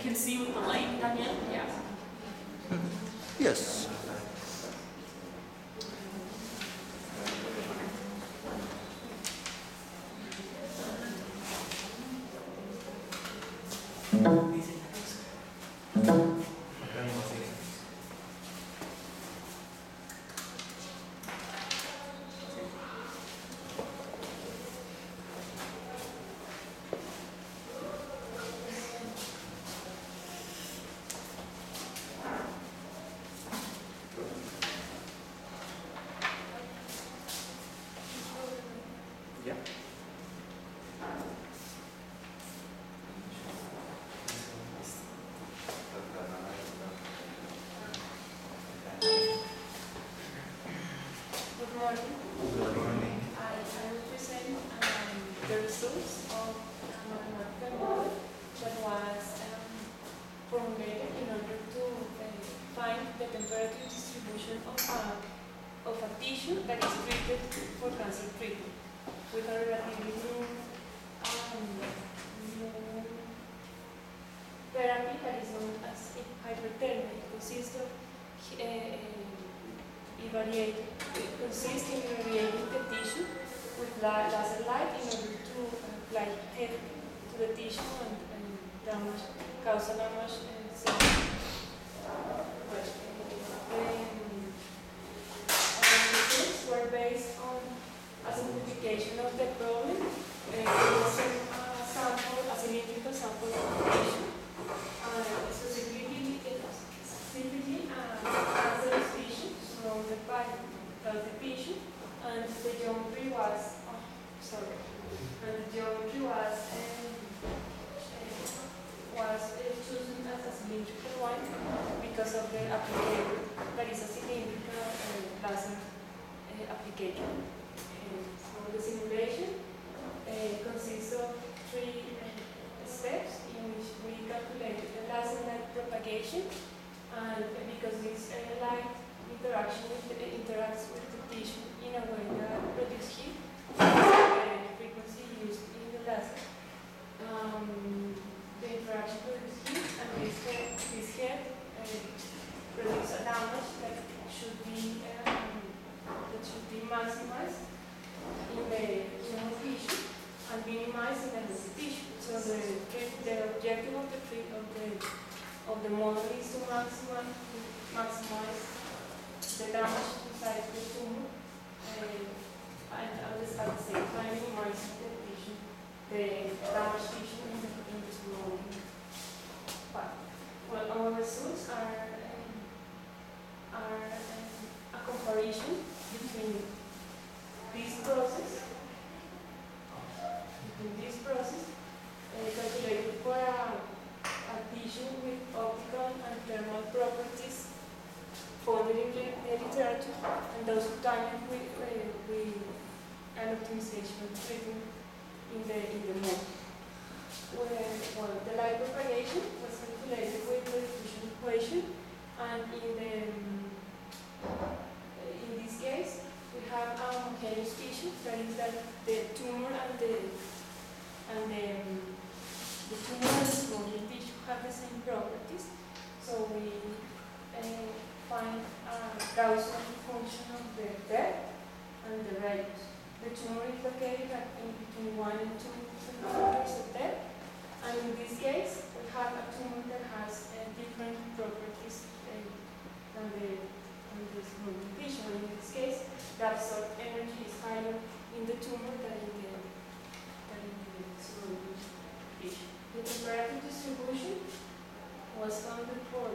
can see with the light, Daniel? Yeah. Yes. Yeah. Good morning. Good morning. I represent the results of a mathematical model that was formulated in order to find the temperature distribution of a tissue that is treated for cancer treatment with a relatively new therapy that is known as hyperthermia. It consists of it consists in irradiating the tissue with laser light in order to apply heat to the tissue and damage, cause damage cells. Our results were based on a simplification of the problem. It was a sample, a cylindrical sample of the tissue, specifically cancerous tissue surrounded by healthy tissue, and the geometry was chosen as a cylindrical one because of the applicator that is a cylindrical laser applicator. So the simulation consists of 3 steps in which we calculated the laser light propagation, and because this light interacts with the tissue in a way that produces heat, the frequency used in the laser. The interaction produces heat, and this heat produces a damage that should be maximized in the human tissue and minimized in the healthy tissue. So the objective of the model is to maximize the damage inside the tumor and at the same time minimizing the damaged tissue in the surrounding part. Well, our results are a comparison between this process calculated for a tissue with optical and thermal properties founded in the literature, and those obtained with an optimization treatment in the model. Well, the light propagation was calculated with the diffusion equation, and in this case we have a homogeneous tissue, that is that the tumor and the surrounding tissue have the same properties. So we find a Gaussian function of the depth and the radius. The tumor is located in between 1 and 2 centimeters of depth, and in this case we have a tumor that has different properties than the surrounding tissue. And in this case, the absorbed energy is higher in the tumor than in the surrounding tissue. The temperature distribution was founded for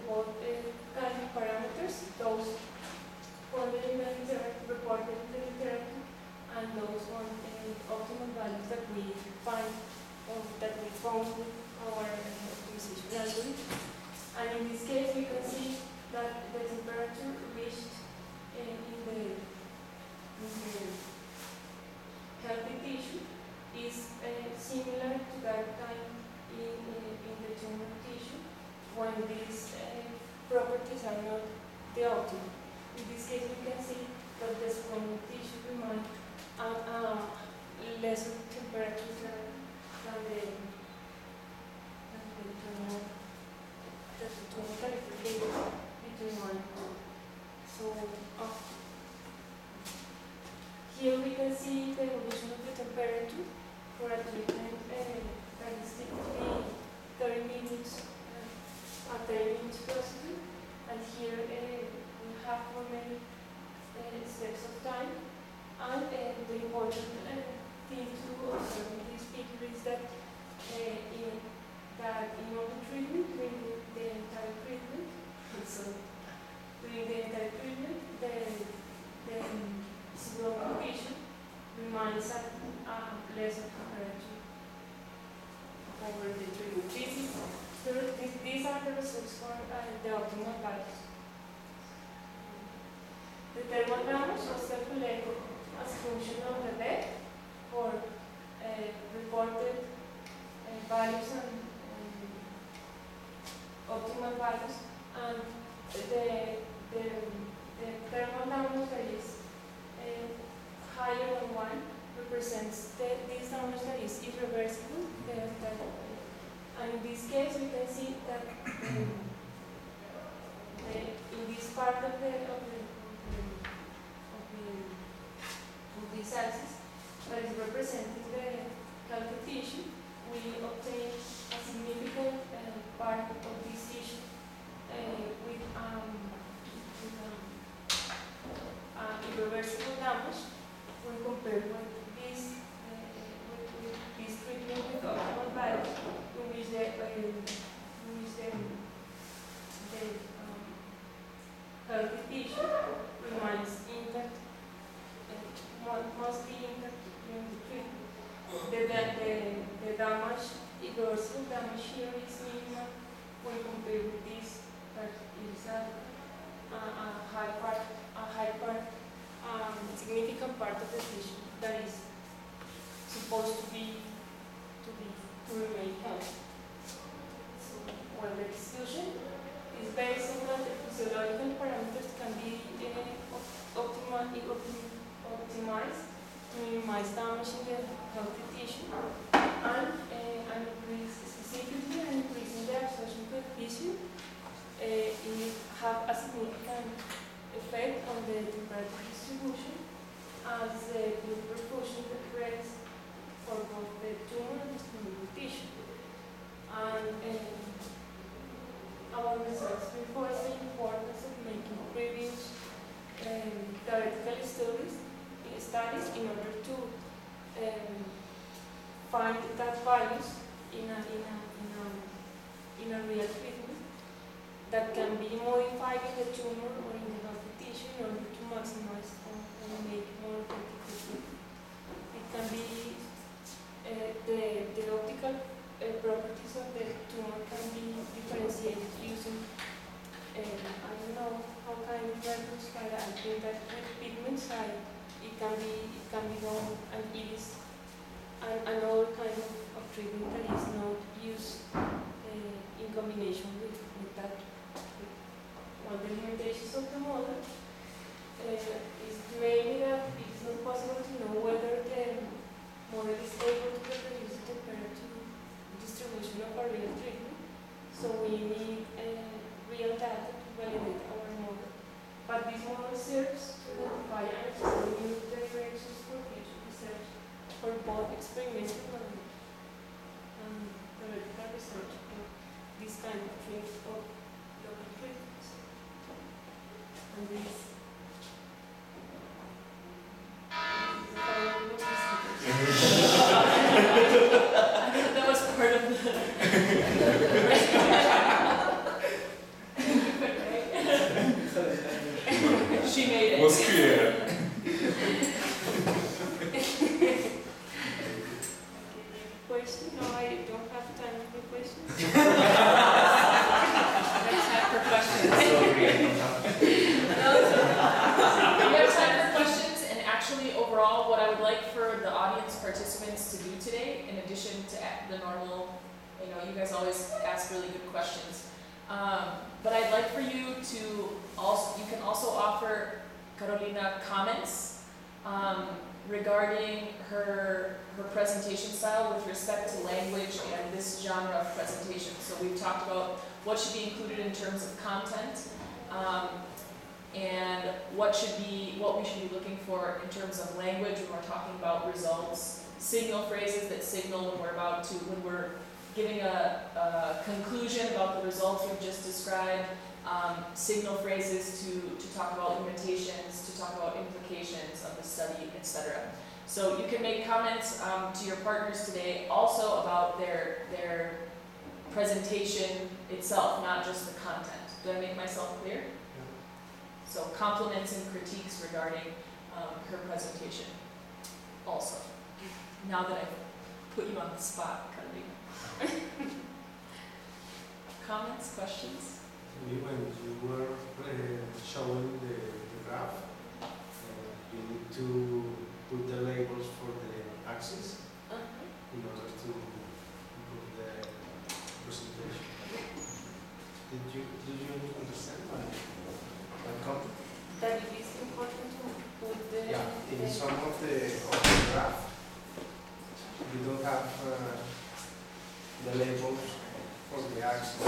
both kind of parameters, those founded in the literature, reported in the literature, and those on optimal values that we find or that we found with our optimization algorithm. And in this case, we can see that the temperature reached in the healthy tissue is similar to that time in the tumor tissue when these properties are not the optimal. In this case, we can see that the surrounding tissue remains at lesser temperatures than these are the results for the optimal values. The thermal damage was calculated as a function of the depth for reported values and optimal values, and the thermal damage that is higher than 1 represents this damage that is irreversible. And in this case, we can see that in this part of this axis that is representing the healthy tissue, we obtain a significant part of this tissue with irreversible damage when compared with this treatment with optimal values, in which the healthy tissue remains intact, mostly intact during the treatment. The damage, irreversible damage here is minimal when compared with this, that is a significant part of the tissue that is supposed to remain healthy. So, well, the exclusion is based on that the physiological parameters can be optimized to minimize damage in the healthy tissue, and specifically an increase in the absorption coefficient it have a significant effect on the temperature distribution as the blood perfusion rates for both the tumor and the stimulated tissue. And our results reinforce the importance of making previous theoretical studies in order to find that values in a real treatment that can be modified in the tumor or in the healthy tissue in order to maximize and make more effective. It can be the optical properties of the tumor can be differentiated using I don't know how kind of methods, but I think that with pigments it can be done, and it is another kind of treatment that is not used in combination with that. One of the limitations of the model is mainly that it is not possible to know whether the model is able to reproduce the temperature distribution of a real treatment. So we need real data to validate our model. But this model serves to identify and explore new directions for future research for both experimental and theoretical research for this kind of treatment of local treatments. And this is the final of That was part of the. She made it. Was clear. question? No, I don't have time for questions. Next time for questions. Sorry, I don't have. We have time for questions, and actually, overall, what I would like for the audience participants to do today, in addition to the normal, you guys always ask really good questions, but I'd like for you to you can also offer Carolina comments regarding her presentation style with respect to language and this genre of presentation. So we've talked about what should be included in terms of content, and what we should be looking for in terms of language when we're talking about results, signal phrases that signal when we're giving a conclusion about the results we've just described, signal phrases to talk about limitations, to talk about implications of the study, etc. So you can make comments to your partners today also about their presentation itself, not just the content. Do I make myself clear? So compliments and critiques regarding her presentation also. Now that I've put you on the spot, Carolina. comments, questions? When you were showing the graph, you need to put the labels for the axis in order to improve the presentation. Did you understand my comment? That it is important to put the... Yeah, in some of the graph, you don't have the labels for the axis.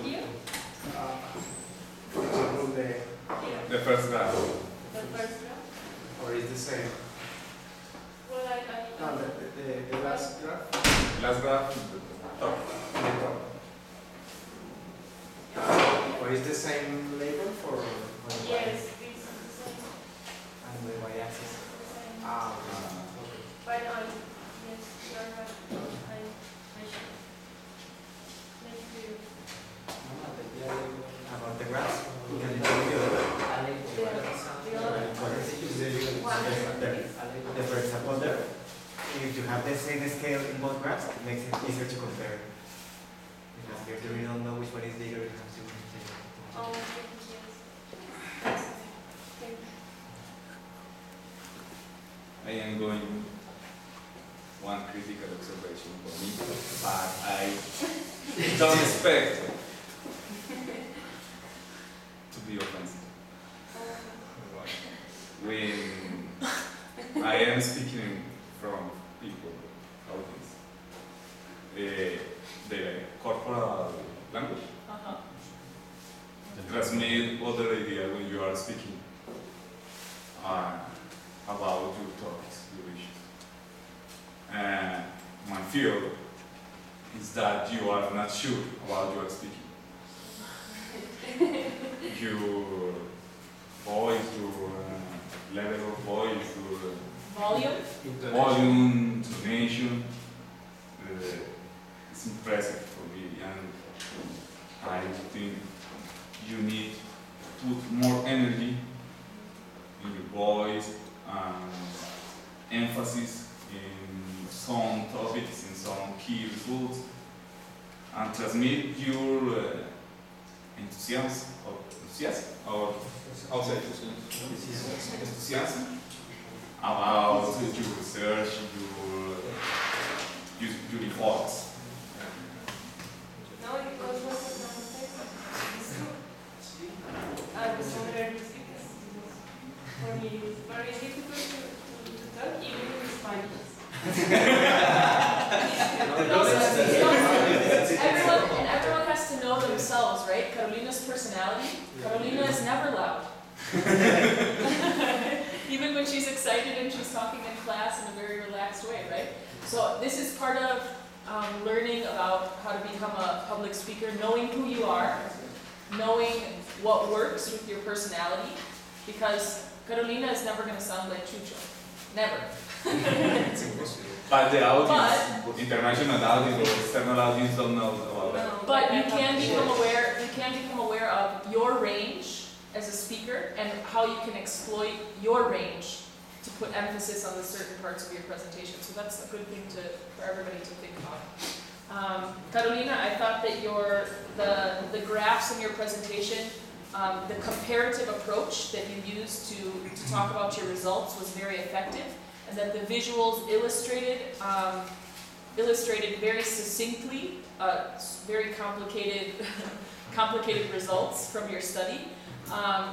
Here? For example, The first graph. The first graph? or is the same? Well, No, the last graph, Last graph is the top. the top. Or is the same label for the Yes, this is the same. and the y-axis? The same. Ah, okay. But yes, you are right. I should make clear. About the graphs, can you tell me the other? For example, there, if you have the same scale in both graphs, it makes it easier to compare. Because if you don't know which one is bigger, you have to take it. Oh, yes. Thank you. I am going one critical observation for me, but I don't expect to be offensive. When I am speaking from people, audience, the corporal language transmit other idea when you are speaking about your topics, your issues. And my fear is that you are not sure about your speaking. Your voice, your level of voice, your Volume? volume, intonation, it's impressive for me, and I think you need to put more energy in your voice and emphasis in some topics, in some key results, and transmit your enthusiasm about your research, your reports. No, it was not a mistake. It's true. I was very because for me it's very difficult to talk even in Spanish. Everyone has to know themselves, right? Carolina's personality. Carolina is never loud. Even when she's excited and she's talking in class in a very relaxed way, right? So this is part of learning about how to become a public speaker, knowing who you are, knowing what works with your personality, because Carolina is never going to sound like Chucho. Never. But the audience, international audience or external audience don't know about that. But you can become aware of your range as a speaker and how you can exploit your range to put emphasis on the certain parts of your presentation. So that's a good thing for everybody to think about. Carolina, I thought that the graphs in your presentation, the comparative approach that you used to talk about your results was very effective, and that the visuals illustrated very succinctly very complicated results from your study.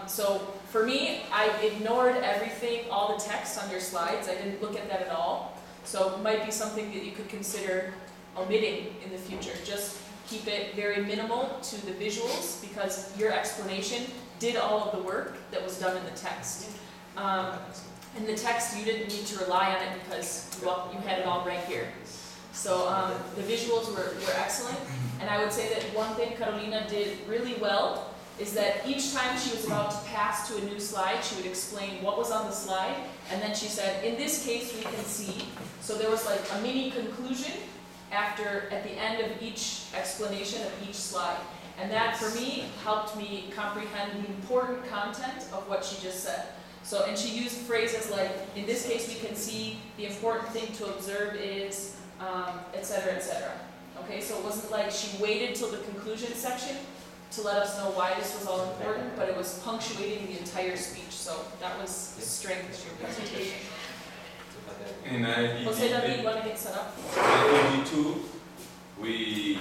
So for me, I ignored everything, all the text on your slides. I didn't look at that at all. So it might be something that you could consider omitting in the future. Just keep it very minimal to the visuals, because your explanation did all of the work that was done in the text. In the text, you didn't need to rely on it because, well, you had it all right here. So the visuals were excellent. And I would say that one thing Carolina did really well is that each time she was about to pass to a new slide, she would explain what was on the slide, and then she said, in this case we can see. So there was like a mini conclusion at the end of each explanation of each slide. And that, for me, helped me comprehend the important content of what she just said. So, and she used phrases like, in this case we can see, the important thing to observe is, etc., etc. Okay, so it wasn't like she waited till the conclusion section to let us know why this was all important, but it was punctuating the entire speech, so that was the strength of your presentation. And Jose David, want to get set up? IDD2, we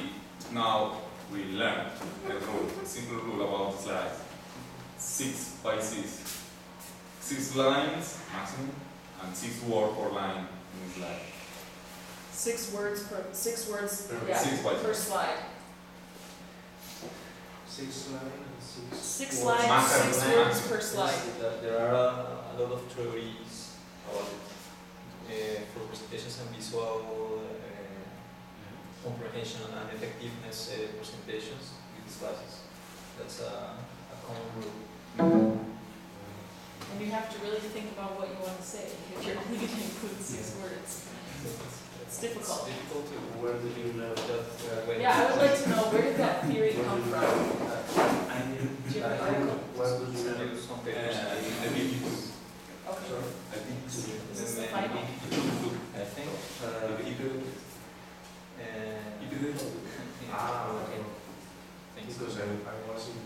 learn a rule, a simple rule about the slides. 6 by 6. 6 lines maximum, and 6 words per line in the slide. 6 words, Per- yeah, 6 by per slide. 6 lines and 6. 6 words. lines, 6 Maximum. words per slide. There are a lot of theories about it. For presentations and visual comprehension and effectiveness presentations with these classes. That's a common rule. And you have to really think about what you want to say if you're only going to include 6 words. It's difficult. It's difficult to Where did you learn that? when Yeah, I would like to know, where did that theory come from? I Do you have an article? Where did you learn? use some papers. The videos. Okay. I think Is this the final? I think. Ah, Okay. Thanks. because I was in.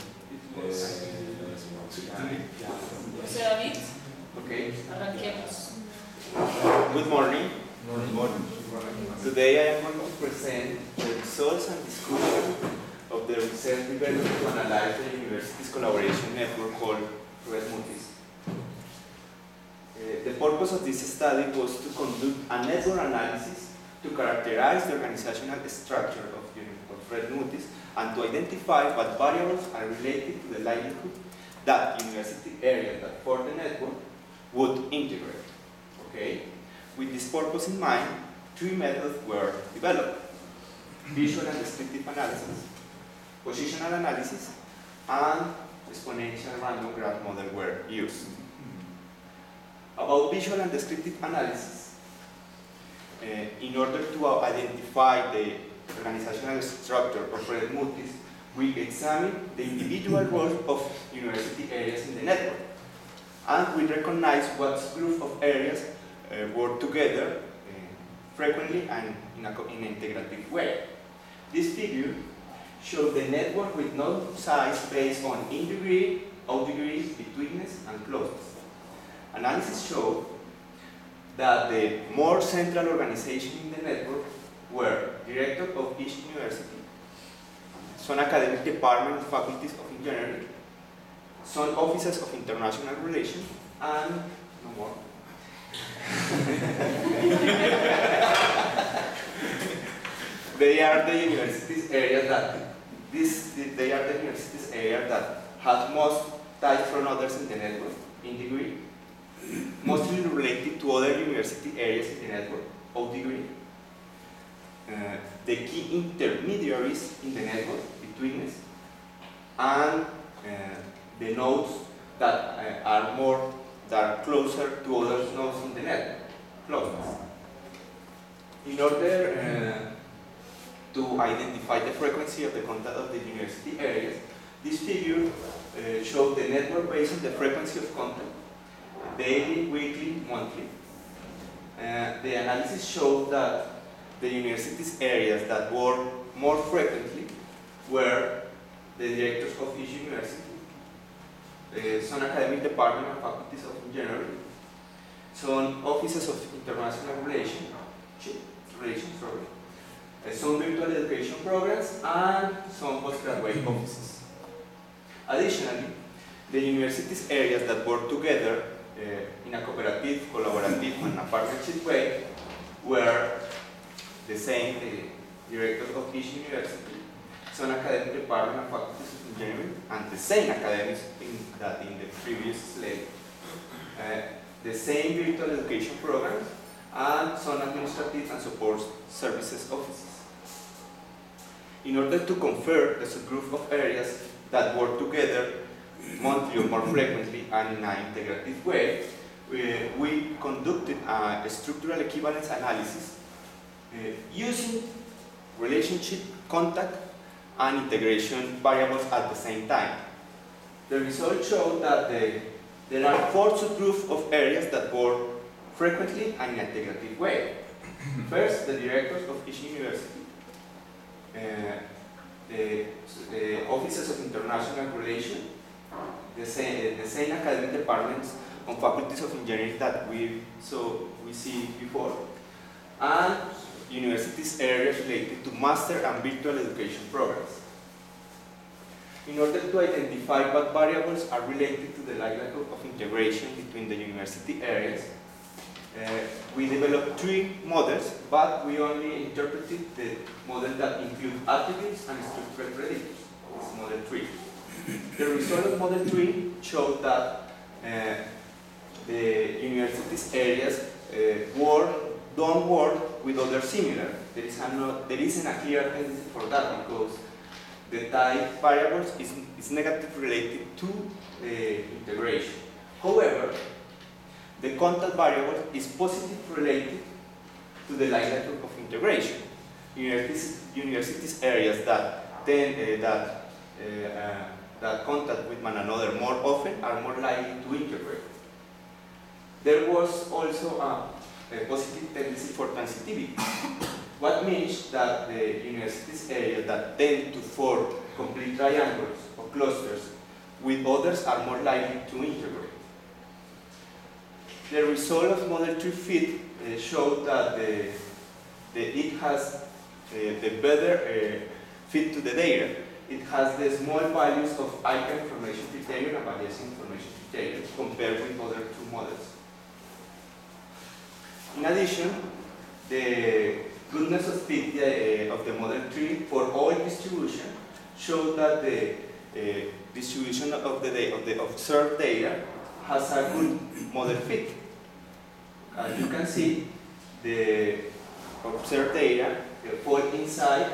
Jose David, Okay. arranquemos. Good morning. Today I am going to present the results and discussion of the research developed to analyze the university's collaboration network called Red Mutis. The purpose of this study was to conduct a network analysis to characterize the organizational structure of Red Mutis and to identify what variables are related to the likelihood that university areas that form the network would integrate. Okay? With this purpose in mind, 3 methods were developed: visual and descriptive analysis, positional analysis, and exponential random graph model were used. About visual and descriptive analysis, in order to identify the organizational structure of Red Mutis, we examine the individual roles of university areas in the network, and we recognize what group of areas work together frequently and in an integrative way. This figure shows the network with node size based on in-degree, out-degree, betweenness, and closeness. Analysis showed that the more central organization in the network were director of each university, some academic departments, faculties of engineering, some offices of international relations, and no more. They are the universities area that have most ties from others in the network, in degree, mostly related to other university areas in the network, of degree. The key intermediaries in the network, betweenness, and the nodes that are closer to other nodes in the network, closeness. In order to identify the frequency of the contact of the university areas, this figure shows the network based on the frequency of contact, daily, weekly, monthly. The analysis showed that the university's areas that work more frequently were the directors of each university, some academic department and faculties of engineering, some offices of international relations, some virtual education programs, and some postgraduate offices. Additionally, the university's areas that work together in a cooperative, collaborative, and a partnership way were the same, the directors of each university, some academic department and faculties of engineering, and the same academics in the previous slide. The same virtual education programs, and some administrative and support services offices. In order to confer the subgroup of areas that work together monthly or more frequently and in an integrative way, we conducted a structural equivalence analysis using relationship, contact, and integration variables at the same time. The results show that there are 4 subgroups of areas that work frequently and in an integrative way. First, the directors of each university. offices of international relations, the same academic departments on faculties of engineering that we see before, and universities areas related to master and virtual education programs. In order to identify what variables are related to the likelihood of integration between the university areas, we developed 3 models, but we only interpreted the model that include attributes and structural predictors. It's model 3. The result of model 3 showed that the universities areas don't work with other similar. There isn't a clear tendency for that because the type variables is negatively related to integration. However, the contact variable is positively related to the likelihood of integration. Universities areas that contact with one another more often are more likely to integrate. There was also a positive tendency for transitivity, what means that the universities areas that tend to form complete triangles or clusters with others are more likely to integrate. The result of model 3 fit showed that it has the better fit to the data. It has the small values of icon information criterion and variation information criterion compared with other 2 models. In addition, the goodness of fit of the model 3 for all distribution showed that the distribution of the observed data has a good model fit. As you can see, the observed data fall inside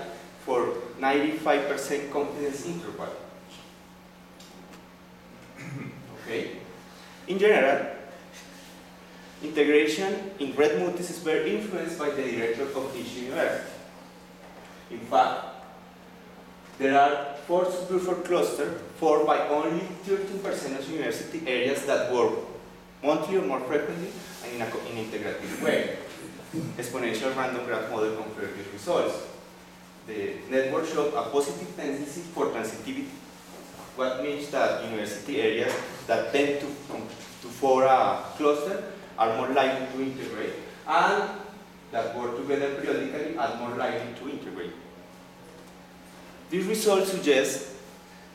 for 95% confidence interval. Okay. In general, integration in red multis is very influenced by the director of each university. In fact, there are 4 subgroup clusters formed by only 13% of university areas that work monthly or more frequently and in an integrative way. Exponential random graph model confirmed these results. The network showed a positive tendency for transitivity, what means that university areas that tend to form a cluster are more likely to integrate, and that work together periodically are more likely to integrate. These results suggest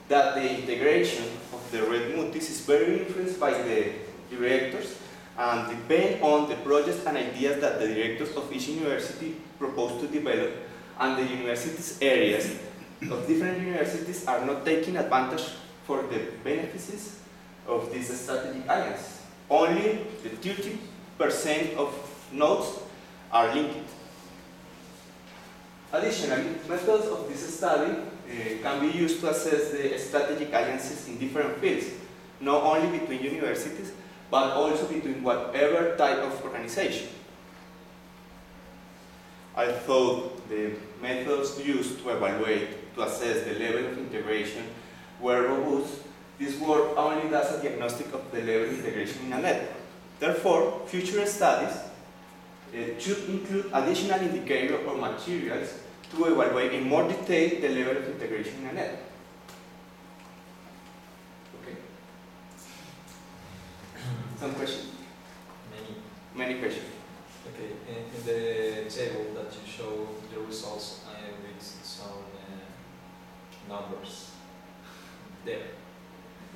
that the integration of the red multis is very influenced by the directors and depend on the projects and ideas that the directors of each university propose to develop, and the universities areas of different universities are not taking advantage for the benefits of these strategic alliances. Only the 30% of nodes are linked. Additionally, methods of this study can be used to assess the strategic alliances in different fields, not only between universities, but also between whatever type of organization. I thought the methods used to evaluate, to assess the level of integration were robust. This work only does a diagnostic of the level of integration in a network. Therefore, future studies should include additional indicators or materials to evaluate in more detail the level of integration in a network. Okay. Some questions? Many questions. Okay, in the table that you show the results, I read some numbers there.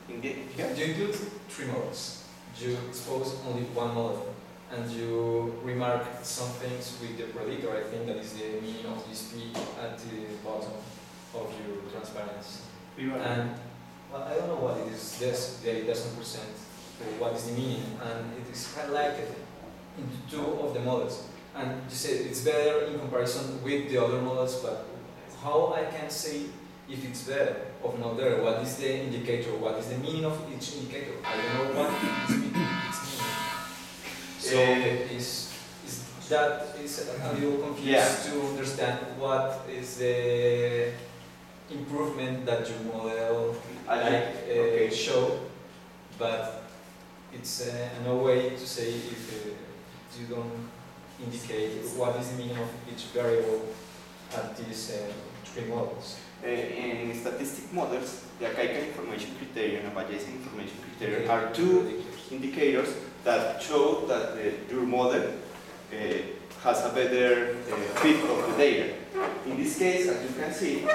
Indeed. Yeah. You include 3 models. You expose only 1 model, and you remark some things with the predictor. I think that is the meaning of this P at the bottom of your transparency. And well, I don't know what it is. It doesn't present what is the meaning, and it is highlighted into 2 of the models. And you say it's better in comparison with the other models, but how I can say if it's better or not better? What is the indicator? What is the meaning of each indicator? I don't know what its meaning. So is a little confused to understand what is the improvement that your model show, but it's no way to say if you don't indicate what is the meaning of each variable at these pre-models? In statistic models, the archaic information criterion and adjacent information criterion are two indicators that show that your model has a better fit of the data. In this case, as you can see,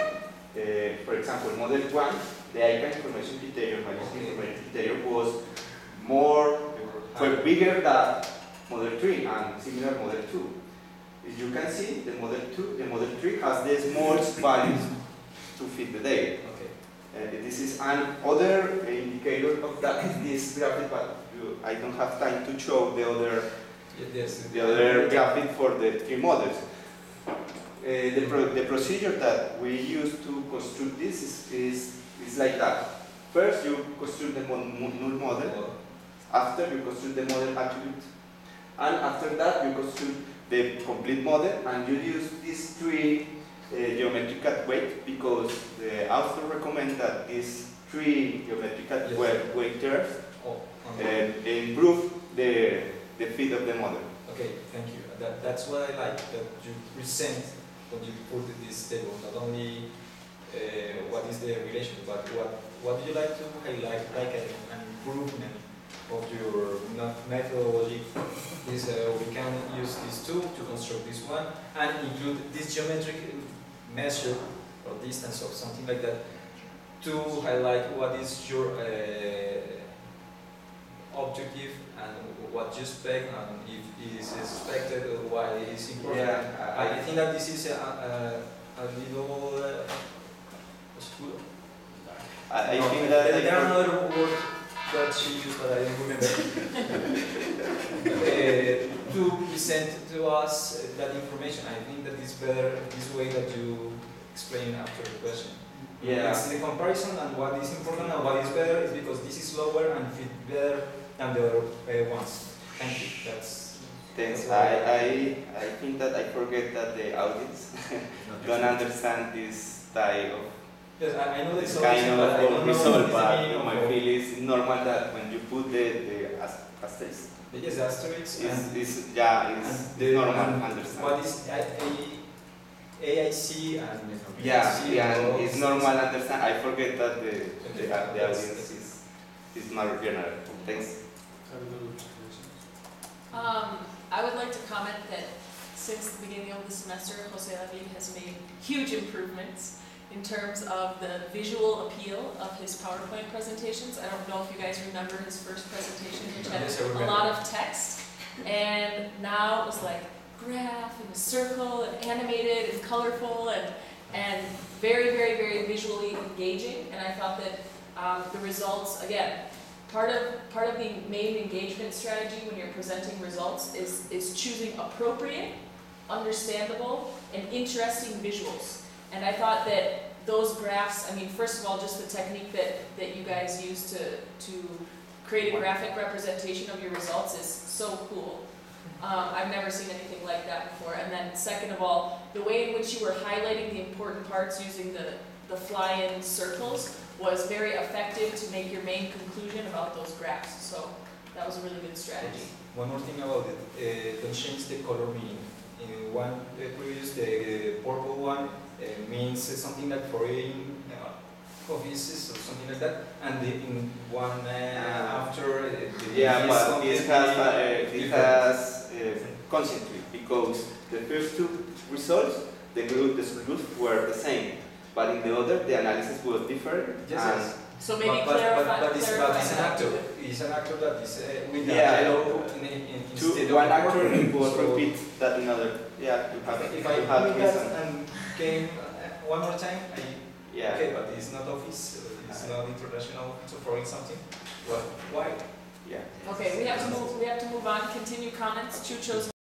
for example, model 1, the archaic information criterion, adjacent information criterion was bigger than model 3 and similar model 2. As you can see, the model 3 has the smallest values to fit the data. Okay. This is another indicator of that is this graphic, but I don't have time to show the other graphic for the three models. The procedure that we use to construct this is like that. First, you construct the null model. After, you construct the model attribute. And after that, you construct the complete model, and you use these three geometrical weight because the author recommends that these three geometrical weight terms improve the fit of the model. Okay, thank you. That's what I like, that you present when you put this table, not only what is the relation, but what do you like to highlight, like an improvement of your methodology. Is we can use this tool to construct this one and include this geometric measure or distance or something like that to highlight what is your objective and what you expect and if it is expected or why it is important. Yeah, I think that this is a little obscure. I think that there are another word that she used, but I don't remember. To present to us that information, I think that it's better this way that you explain after the question. Yeah. It's the comparison and what is important and what is better is because this is lower and fit better than the other ones. Thank you. Thanks. I think that I forget that the audience don't understand this style of yes, I know this kind of result, but meaning my of feel is normal that when you put the asterisk, yes, asterisks and is the normal understand. what is AIC and Yeah, it's normal understand. I forget that the audience is more general. Thanks. I would like to comment that since the beginning of the semester, Jose David has made huge improvements in terms of the visual appeal of his PowerPoint presentations. I don't know if you guys remember his first presentation, which had a lot of text, and now it was like graph and a circle and animated and colorful and very, very, very visually engaging. And I thought that the results, again, part of the main engagement strategy when you're presenting results is choosing appropriate, understandable, and interesting visuals. And I thought that those graphs, I mean, first of all, just the technique that you guys use to create a graphic representation of your results is so cool. I've never seen anything like that before. And then second of all, the way in which you were highlighting the important parts using the fly-in circles was very effective to make your main conclusion about those graphs. So that was a really good strategy. One more thing about it, don't change the color meaning. In one previous, the purple one means something like foreign offices or something like that, and in one after But this has constantly because the first two results, the groups were the same, but in the other, the analysis was different. Yes. So maybe but clarify it's an that. actor. It's an actor that is with the yellow instead one of actor purple. will So repeat that another. Yeah, you have. if you I have do that reason. and came one more time, Yeah. okay, but it's not office, it's not international, so for something. Well, why? Yeah. Okay, we have to move on. Continue comments. Chucho's